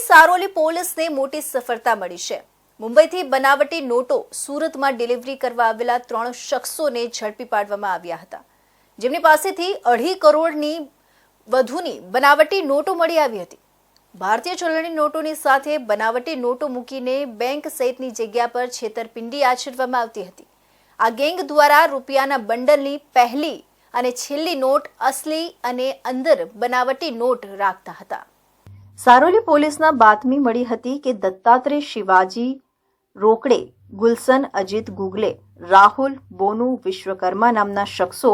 સારોલી પોલીસને મોટી સફળતા મળી છે। મુંબઈથી બનાવટી નોટો સુરતમાં ડિલિવરી કરવા આવેલા 3 શખ્સોને ઝડપી પાડવામાં આવ્યા હતા, જેમની પાસેથી 2.5 કરોડની વધુની બનાવટી નોટો મળી આવી હતી। ભારતીય ચલણી નોટોની સાથે બનાવટી નોટો મૂકીને બેંક સહિતની જગ્યા પર છેતરપિંડી આચરવામાં આવતી હતી। આ ગેંગ દ્વારા રૂપિયાના બંડલની પહેલી અને છેલ્લી નોટ અસલી અને અંદર બનાવટી નોટ રાખતા હતા। સારોલી પોલીસના બાતમી મળી હતી કે દત્તાત્રેય શિવાજી રોકડે, ગુલશન અજીત ગુગલે, રાહુલ બોનુ વિશ્વકર્મા નામના શખ્સો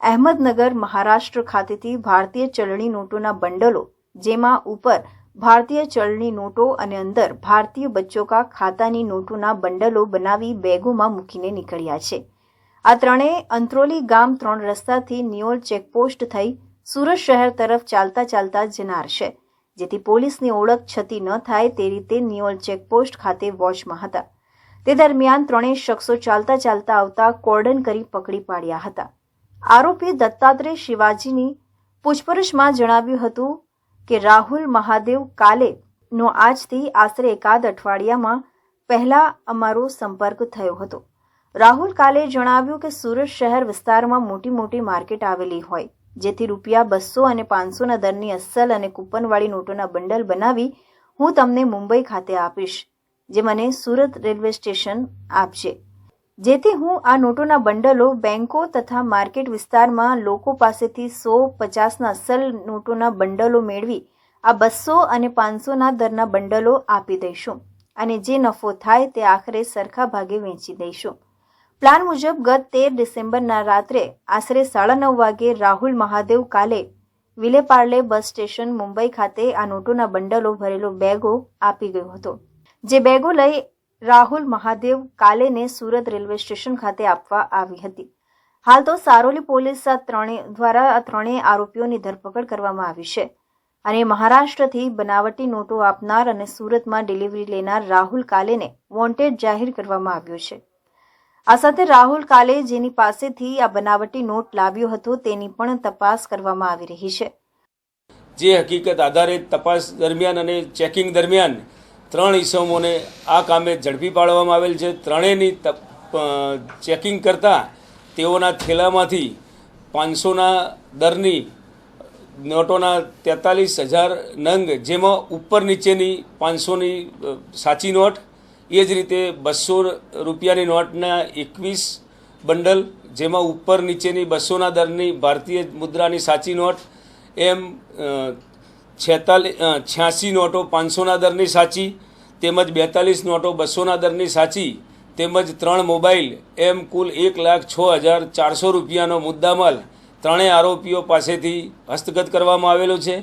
અહેમદનગર મહારાષ્ટ્ર ખાતેથી ભારતીય ચલણી નોટોના બંડલો, જેમાં ઉપર ભારતીય ચલણી નોટો અને અંદર ભારતીય બચ્ચોं का ખાતાની નોટોના બંડલો બનાવી બેગોમાં મૂકીને નીકળ્યા છે। આ ત્રણેય અંત્રોલી ગામ 3 રસ્તાથી નિયોલ ચેકપોસ્ટ થઈ સુરત શહેર તરફ ચાલતા જનાર છે, જેથી પોલીસની ઓળખ છતી ન થાય તે રીતે નિયોલ ચેકપોસ્ટ ખાતે વોચમાં હતા। તે દરમિયાન ત્રણેય શખ્સો ચાલતા આવતા કોર્ડન કરી પકડી પાડ્યા હતા। આરોપી દત્તાત્રેય શિવાજીની પૂછપરછમાં જણાવ્યું હતું કે રાહુલ મહાદેવ કાલે નો આજથી આશરે એકાદ અઠવાડિયામાં પહેલા અમારો સંપર્ક થયો હતો। રાહુલ કાલે જણાવ્યું કે સુરત શહેર વિસ્તારમાં મોટી માર્કેટ આવેલી હોય, જેથી રૂપિયા 200 અને 500ના દરની અસલ અને કૂપનવાળી નોટોના બંડલ બનાવી હું તમને મુંબઈ ખાતે આપીશ, જે મને સુરત રેલવે સ્ટેશન આપશે, જેથી હું આ નોટોના બંડલો બેંકો તથા માર્કેટ વિસ્તારમાં લોકો પાસેથી 150ના અસલ નોટોના બંડલો મેળવી આ 200 અને 500ના દરના બંડલો આપી દઈશું અને જે નફો થાય તે આખરે સરખા ભાગે વેચી દઈશું। પ્લાન મુજબ ગત 13 ડિસેમ્બરના રાત્રે આશરે 9:30 વાગે રાહુલ મહાદેવ કાલે વિલેપાર્લે બસ સ્ટેશન મુંબઈ ખાતે આ નોટોના બંડલો ભરેલો બેગો આપી ગયો હતો, જે બેગો લઈ રાહુલ મહાદેવ કાલેને સુરત રેલવે સ્ટેશન ખાતે આપવા આવી હતી। હાલ તો સારોલી પોલીસ દ્વારા આ ત્રણેય આરોપીઓની ધરપકડ કરવામાં આવી છે અને મહારાષ્ટ્રથી બનાવટી નોટો આપનાર અને સુરતમાં ડિલિવરી લેનાર રાહુલ કાલેને વોન્ટેડ જાહેર કરવામાં આવ્યો છે। આ સાથે રાહુલ કાલે જેની પાસેથી આ બનાવટી નોટ લાવ્યો હતો તેની પણ તપાસ કરવામાં આવી રહી છે। જે હકીકત આધારિત તપાસ દરમિયાન અને ચેકિંગ દરમિયાન 3 ઇસમોને આ કામે ઝડપી પાડવામાં આવેલ છે। ત્રણેયની ચેકિંગ કરતા તેઓના થેલામાંથી 500ના દરની નોટોના 43,000 નંગ, જેમાં ઉપર નીચેની 500ની સાચી નોટ, એ જ રીતે 200 રૂપિયાની નોટના 21 બંડલ, જેમાં ઉપર નીચેની 200ના દરની ભારતીય મુદ્રાની સાચી નોટ, એમ 86 નોટો 500ના દરની સાચી, તેમજ 42 નોટો 200ના દરની સાચી, તેમજ 3 મોબાઈલ, એમ કુલ 1,06,400 રૂપિયાનો મુદ્દામાલ ત્રણેય આરોપીઓ પાસેથી હસ્તગત કરવામાં આવેલો છે।